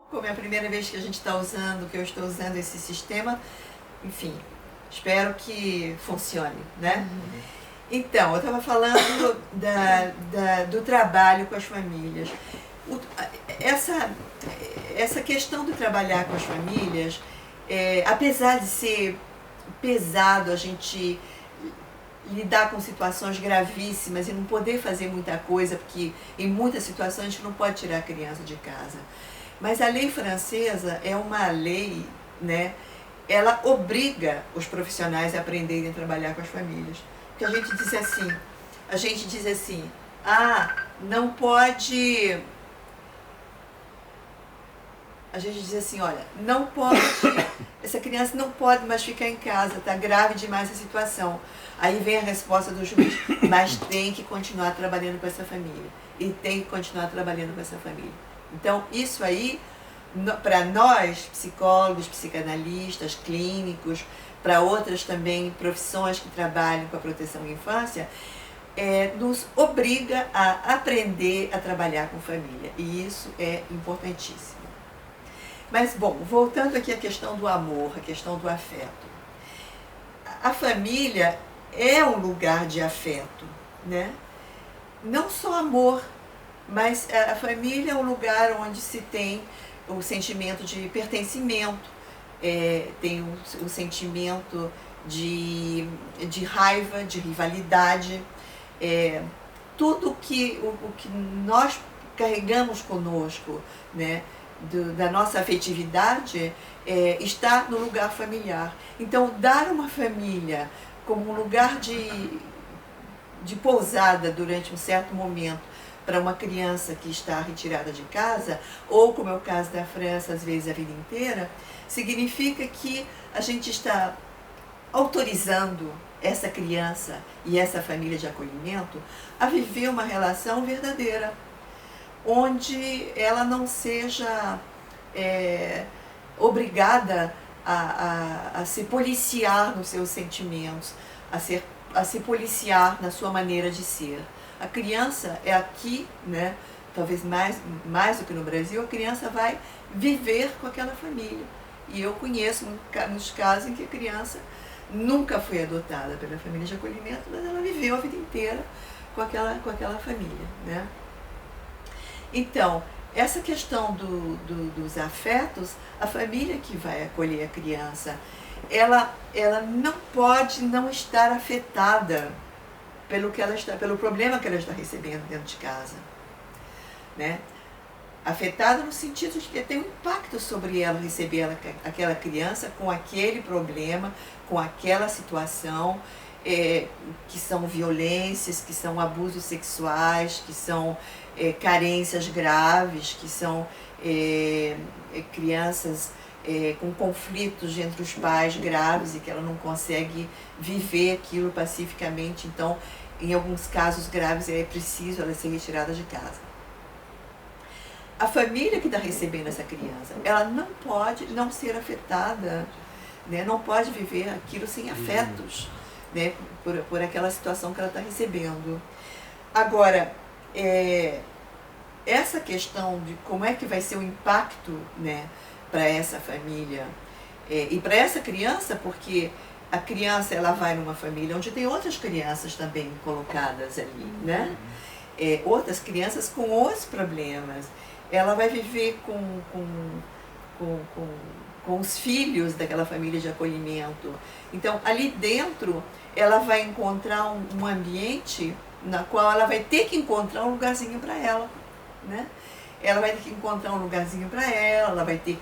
Como é a primeira vez que a gente está usando, que eu estou usando esse sistema, enfim, espero que funcione, né? Então, eu estava falando do trabalho com as famílias. Essa questão de trabalhar com as famílias, apesar de ser pesado a gente lidar com situações gravíssimas e não poder fazer muita coisa, porque em muitas situações a gente não pode tirar a criança de casa. Mas a lei francesa é uma lei, né? Ela obriga os profissionais a aprenderem a trabalhar com as famílias. Porque a gente diz assim, não pode... A gente diz assim, olha, não pode, essa criança não pode mais ficar em casa, está grave demais a situação. Aí vem a resposta do juiz, mas tem que continuar trabalhando com essa família. E tem que continuar trabalhando com essa família. Então, isso aí, para nós, psicólogos, psicanalistas, clínicos, para outras também profissões que trabalham com a proteção à infância, nos obriga a aprender a trabalhar com família. E isso é importantíssimo. Mas, bom, voltando aqui à questão do amor, à questão do afeto. A família é um lugar de afeto, né? Não só amor, mas a família é um lugar onde se tem o sentimento de pertencimento, tem o sentimento de raiva, de rivalidade, tudo o que nós carregamos conosco, né? Da nossa afetividade está no lugar familiar. Então, dar uma família como um lugar de pousada durante um certo momento para uma criança que está retirada de casa, ou como é o caso da França, às vezes a vida inteira, significa que a gente está autorizando essa criança e essa família de acolhimento a viver uma relação verdadeira, onde ela não seja obrigada a se policiar nos seus sentimentos, a se policiar na sua maneira de ser. A criança é aqui, né, talvez mais do que no Brasil, a criança vai viver com aquela família. E eu conheço muitos casos em que a criança nunca foi adotada pela família de acolhimento, mas ela viveu a vida inteira com aquela família, né? Então, essa questão dos afetos, a família que vai acolher a criança, ela não pode não estar afetada pelo problema que ela está recebendo dentro de casa, né? Afetada no sentido de que tem um impacto sobre ela receber aquela criança com aquele problema, com aquela situação, que são violências, que são abusos sexuais, que são carências graves, que são crianças com conflitos entre os pais graves e que ela não consegue viver aquilo pacificamente. Então, em alguns casos graves, é preciso ela ser retirada de casa. A família que está recebendo essa criança, ela não pode não ser afetada, né? Não pode viver aquilo sem afetos, né? Por aquela situação que ela está recebendo. Agora, essa questão de como é que vai ser o impacto, né, para essa família e para essa criança, porque a criança ela vai numa família onde tem outras crianças também colocadas ali, né? Outras crianças com outros problemas. Ela vai viver com os filhos daquela família de acolhimento. Então, ali dentro, ela vai encontrar um ambiente na qual ela vai ter que encontrar um lugarzinho para ela, né? Ela vai ter que encontrar um lugarzinho para ela, ela vai ter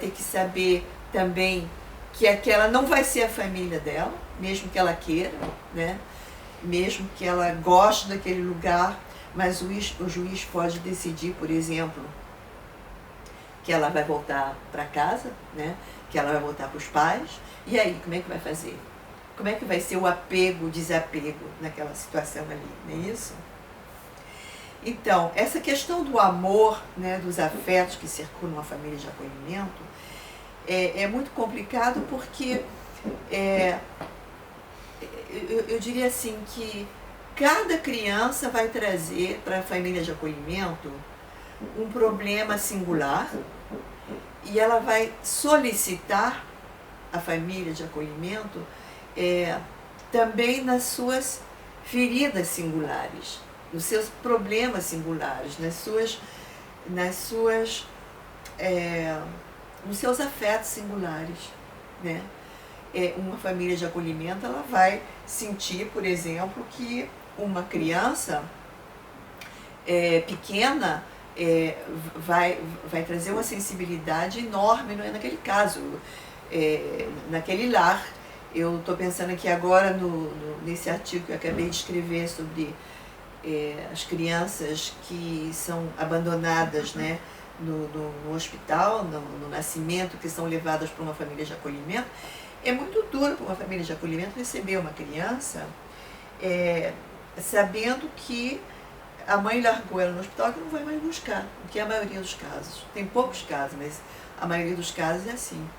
que saber também que aquela não vai ser a família dela, mesmo que ela queira, né? Mesmo que ela goste daquele lugar, mas o juiz pode decidir, por exemplo, que ela vai voltar para casa, né? Que ela vai voltar para os pais. E aí, como é que vai fazer? Como é que vai ser o apego, o desapego naquela situação ali, não é isso? Então, essa questão do amor, né, dos afetos que circulam uma família de acolhimento, é muito complicado porque eu diria assim que cada criança vai trazer para a família de acolhimento um problema singular e ela vai solicitar a família de acolhimento também nas suas feridas singulares, nos seus problemas singulares, nos seus afetos singulares, né? Uma família de acolhimento, ela vai sentir, por exemplo, que uma criança pequena vai trazer uma sensibilidade enorme, não é? Naquele caso, naquele lar. Eu estou pensando aqui agora nesse artigo que eu acabei de escrever sobre as crianças que são abandonadas, né, no hospital, no nascimento, que são levadas para uma família de acolhimento. É muito duro para uma família de acolhimento receber uma criança sabendo que a mãe largou ela no hospital e que não vai mais buscar, o que é a maioria dos casos. Tem poucos casos, mas a maioria dos casos é assim.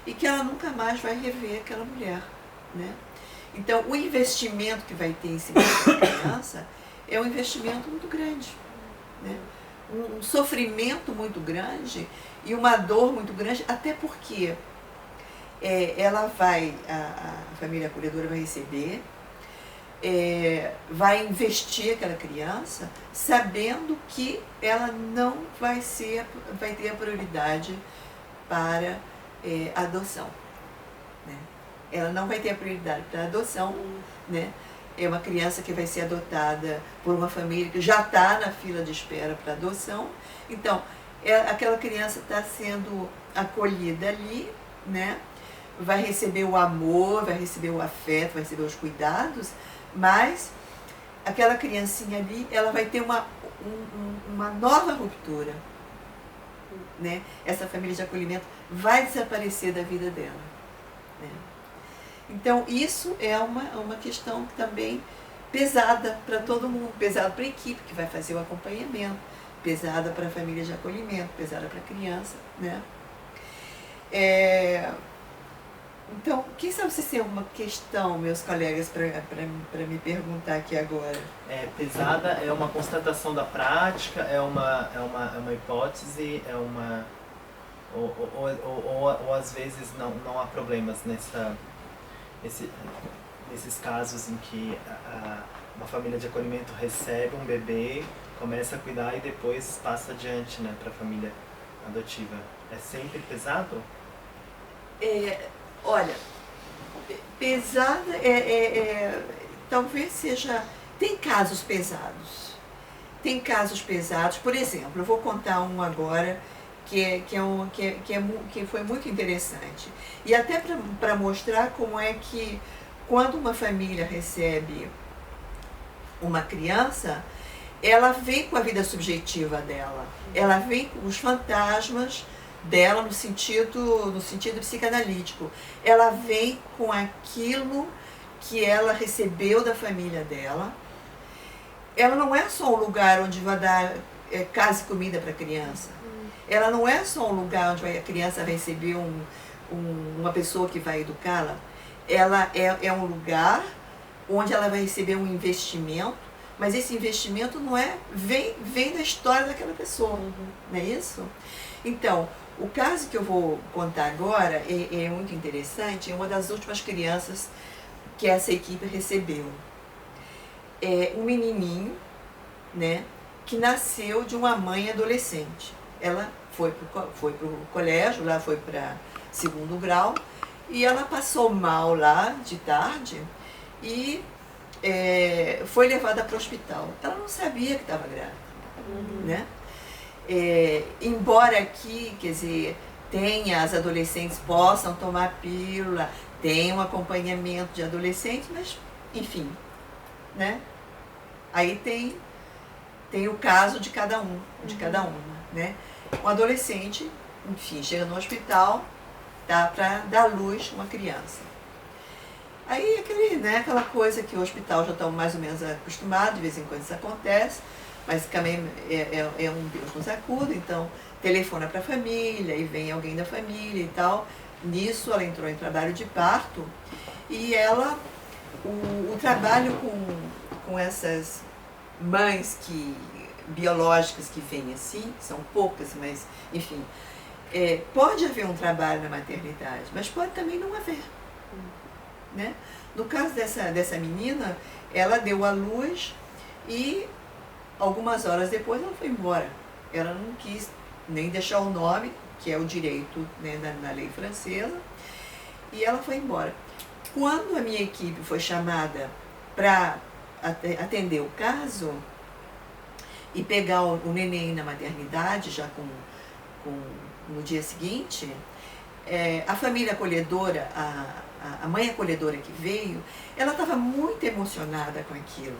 E que ela nunca mais vai rever aquela mulher, né? Então, o investimento que vai ter em cima da criança é um investimento muito grande, né? Um sofrimento muito grande e uma dor muito grande, até porque a família acolhedora vai receber, vai investir aquela criança sabendo que ela não vai ter a prioridade para a adoção, né? Ela não vai ter a prioridade para a adoção, né? É uma criança que vai ser adotada por uma família que já está na fila de espera para adoção. Então, aquela criança está sendo acolhida ali, né? Vai receber o amor, vai receber o afeto, vai receber os cuidados, mas aquela criancinha ali, ela vai ter uma nova ruptura, né? Essa família de acolhimento vai desaparecer da vida dela, né? Então, isso é uma questão também pesada para todo mundo, pesada para a equipe que vai fazer o acompanhamento, pesada para a família de acolhimento, pesada para a criança, né? Então, quem sabe se tem alguma questão, meus colegas, para me perguntar aqui agora? Pesada é uma constatação da prática, é uma hipótese, ou às vezes não há problemas nesses casos em que uma família de acolhimento recebe um bebê, começa a cuidar e depois passa adiante, né, para a família adotiva. É sempre pesado? Olha, pesada talvez seja... Tem casos pesados. Tem casos pesados. Por exemplo, eu vou contar um agora que foi muito interessante. E até para mostrar como é que, quando uma família recebe uma criança, ela vem com a vida subjetiva dela. Ela vem com os fantasmas dela no sentido psicanalítico. Ela vem com aquilo que ela recebeu da família dela. Ela não é só um lugar onde vai dar casa e comida para a criança. Ela não é só um lugar onde a criança vai receber uma pessoa que vai educá-la. Ela é um lugar onde ela vai receber um investimento, mas esse investimento não vem da história daquela pessoa, não é isso? Então, o caso que eu vou contar agora é muito interessante, é uma das últimas crianças que essa equipe recebeu. É um menininho, né, que nasceu de uma mãe adolescente. Ela foi para o colégio, lá foi para segundo grau, e ela passou mal lá de tarde e foi levada para o hospital. Ela não sabia que estava grávida, né? Embora aqui, quer dizer, as adolescentes possam tomar pílula, tem um acompanhamento de adolescentes, mas, enfim, né? Aí tem o caso de cada uma, né? Um adolescente, enfim, chega no hospital, dá para dar à luz uma criança. Aí aquela coisa que o hospital já está mais ou menos acostumado, de vez em quando isso acontece, mas também é um Deus nos acuda, então telefona para a família e vem alguém da família e tal. Nisso ela entrou em trabalho de parto e o trabalho com essas mães que biológicas que vêm assim, são poucas, mas enfim, pode haver um trabalho na maternidade, mas pode também não haver, né? No caso dessa menina, ela deu à luz e algumas horas depois ela foi embora. Ela não quis nem deixar o nome, que é o direito, né, na lei francesa, e ela foi embora. Quando a minha equipe foi chamada para atender o caso e pegar o neném na maternidade, já no dia seguinte, a família acolhedora, a mãe acolhedora que veio, ela estava muito emocionada com aquilo,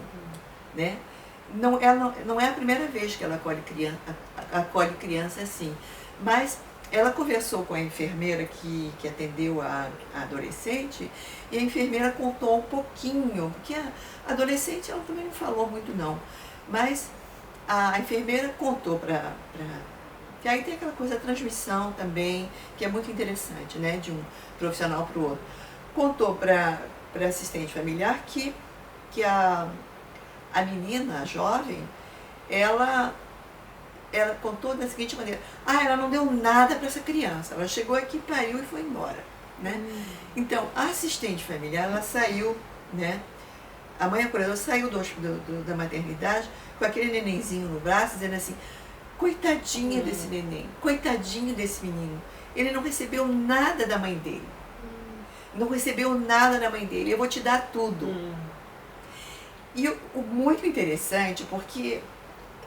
né? Ela não é a primeira vez que ela acolhe criança assim, mas ela conversou com a enfermeira que atendeu a adolescente, e a enfermeira contou um pouquinho, porque a adolescente ela também não falou muito não, mas a enfermeira contou que aí tem aquela coisa da transmissão também, que é muito interessante, né, de um profissional para o outro. Contou para assistente familiar que a menina, a jovem, ela contou da seguinte maneira: ela não deu nada para essa criança, ela chegou aqui, pariu e foi embora, né? Então, a assistente familiar, ela saiu, né? A mãe acolhedora saiu da maternidade com aquele nenenzinho no braço, dizendo assim: coitadinha desse neném, coitadinho desse menino, ele não recebeu nada da mãe dele, não recebeu nada da mãe dele, eu vou te dar tudo. E o muito interessante, porque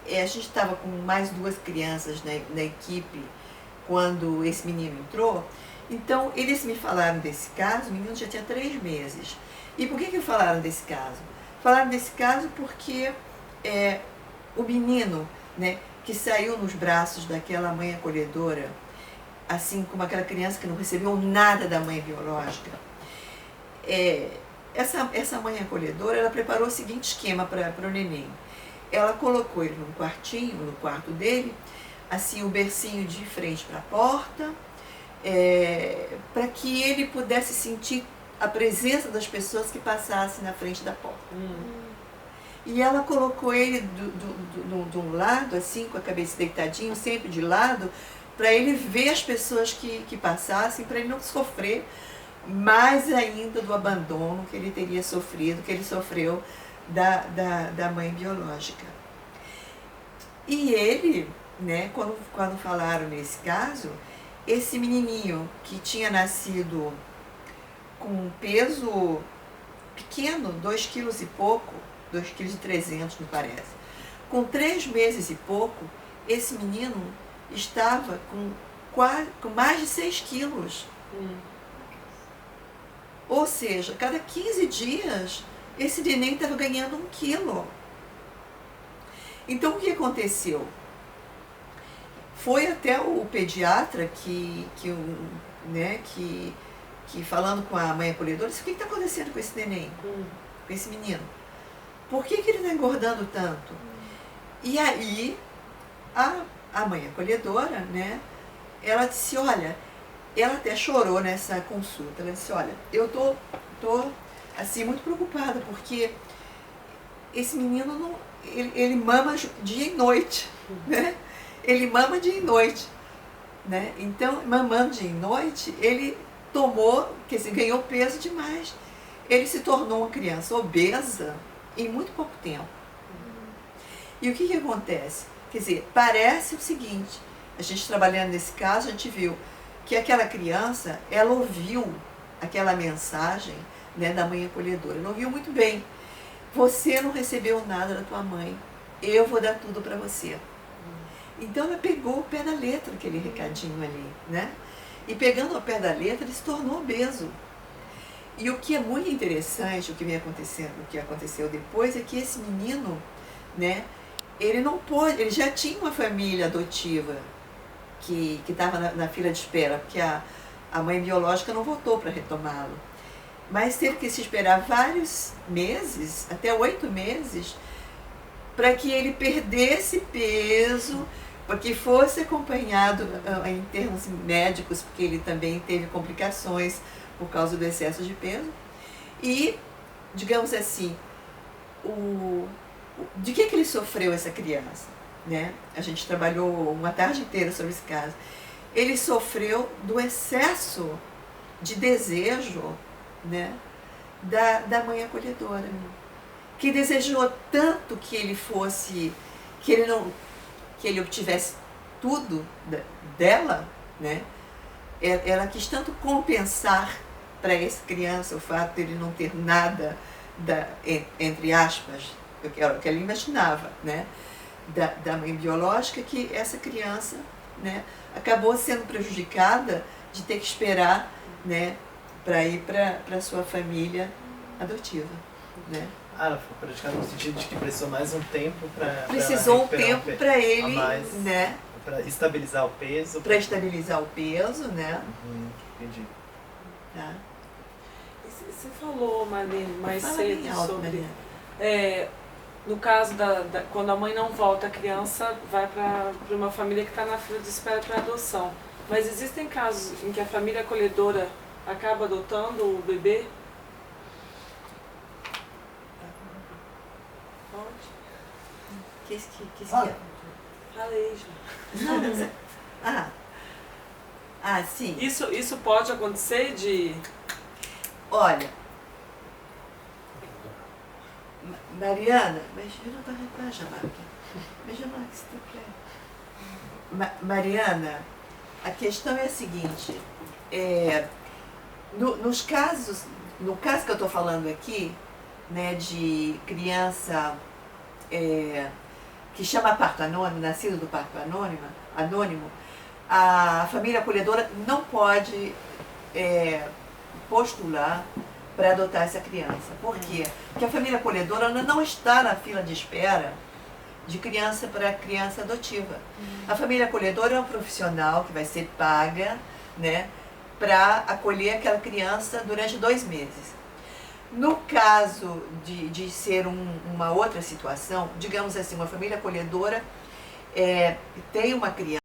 a gente estava com mais 2 crianças na equipe quando esse menino entrou, então eles me falaram desse caso, o menino já tinha 3 meses. E por que falaram desse caso? Falaram desse caso porque o menino, né, que saiu nos braços daquela mãe acolhedora, assim como aquela criança que não recebeu nada da mãe biológica, essa mãe acolhedora, ela preparou o seguinte esquema para o neném. Ela colocou ele num quartinho, no quarto dele, assim, o bercinho de frente para a porta, para que ele pudesse sentir a presença das pessoas que passassem na frente da porta. E ela colocou ele de um lado, assim, com a cabeça deitadinho, sempre de lado, para ele ver as pessoas que passassem, para ele não sofrer mais ainda do abandono que ele teria sofrido, que ele sofreu da mãe biológica. E ele, né, quando falaram nesse caso, esse menininho que tinha nascido com um peso pequeno, 2 quilos e pouco, 2,3 kg, me parece, com 3 meses e pouco, esse menino estava com mais de 6 quilos. Ou seja, cada 15 dias, esse neném estava ganhando 1 quilo. Então, o que aconteceu? Foi até o pediatra que falando com a mãe acolhedora, disse: o que está acontecendo com esse neném, com esse menino? Por que ele está engordando tanto? E aí, a mãe acolhedora, né, ela disse: olha, ela até chorou nessa consulta, ela disse: olha, eu tô assim, muito preocupada, porque esse menino, ele mama dia e noite, né? Ele mama dia e noite, né? Então, mamando dia e noite, ele ganhou peso demais. Ele se tornou uma criança obesa em muito pouco tempo. E o que acontece? Quer dizer, parece o seguinte: a gente trabalhando nesse caso, a gente viu que aquela criança, ela ouviu aquela mensagem, né, da mãe acolhedora. Ela ouviu muito bem: você não recebeu nada da tua mãe, eu vou dar tudo para você. Então ela pegou o pé da letra, aquele recadinho ali, né? E pegando ao pé da letra, ele se tornou obeso. E o que é muito interessante, o que aconteceu depois, é que esse menino, né, ele já tinha uma família adotiva que estava na fila de espera, porque a mãe biológica não voltou para retomá-lo. Mas teve que se esperar vários meses, até 8 meses, para que ele perdesse peso, para que fosse acompanhado em termos médicos, porque ele também teve complicações por causa do excesso de peso. E, digamos assim, de que ele sofreu, essa criança? né? A gente trabalhou uma tarde inteira sobre esse caso. Ele sofreu do excesso de desejo, né, da mãe acolhedora, que desejou tanto que ele fosse, que ele obtivesse tudo dela, né? Ela quis tanto compensar para essa criança o fato de ele não ter nada, entre aspas, o que ela imaginava, né, da mãe biológica, que essa criança, né, acabou sendo prejudicada de ter que esperar, né, para ir para sua família adotiva, né? Ela foi prejudicada no sentido de que precisou mais um tempo para precisou um tempo para ele, mais, né, para estabilizar o peso. Para estabilizar o peso, né? Entendi. Tá. Você falou, Marlene, mais Fala cedo bem alto, sobre... Mariana. No caso quando a mãe não volta, a criança vai para uma família que está na fila de espera para adoção. Mas existem casos em que a família acolhedora acaba adotando o bebê? Pode? Que Falei já. Não, mas sim. Isso pode acontecer de... Olha, Mariana, mas eu não estou chamando aqui. Mas eu não que Mariana, a questão é a seguinte, no caso que eu estou falando aqui, né, de criança que chama parto anônimo, nascido do parto anônimo, a família acolhedora não pode postular para adotar essa criança. Por quê? Porque a família acolhedora não está na fila de espera de criança para criança adotiva. A família acolhedora é um profissional que vai ser paga, né, para acolher aquela criança durante 2 meses. No caso de ser uma outra situação, digamos assim, uma família acolhedora tem uma criança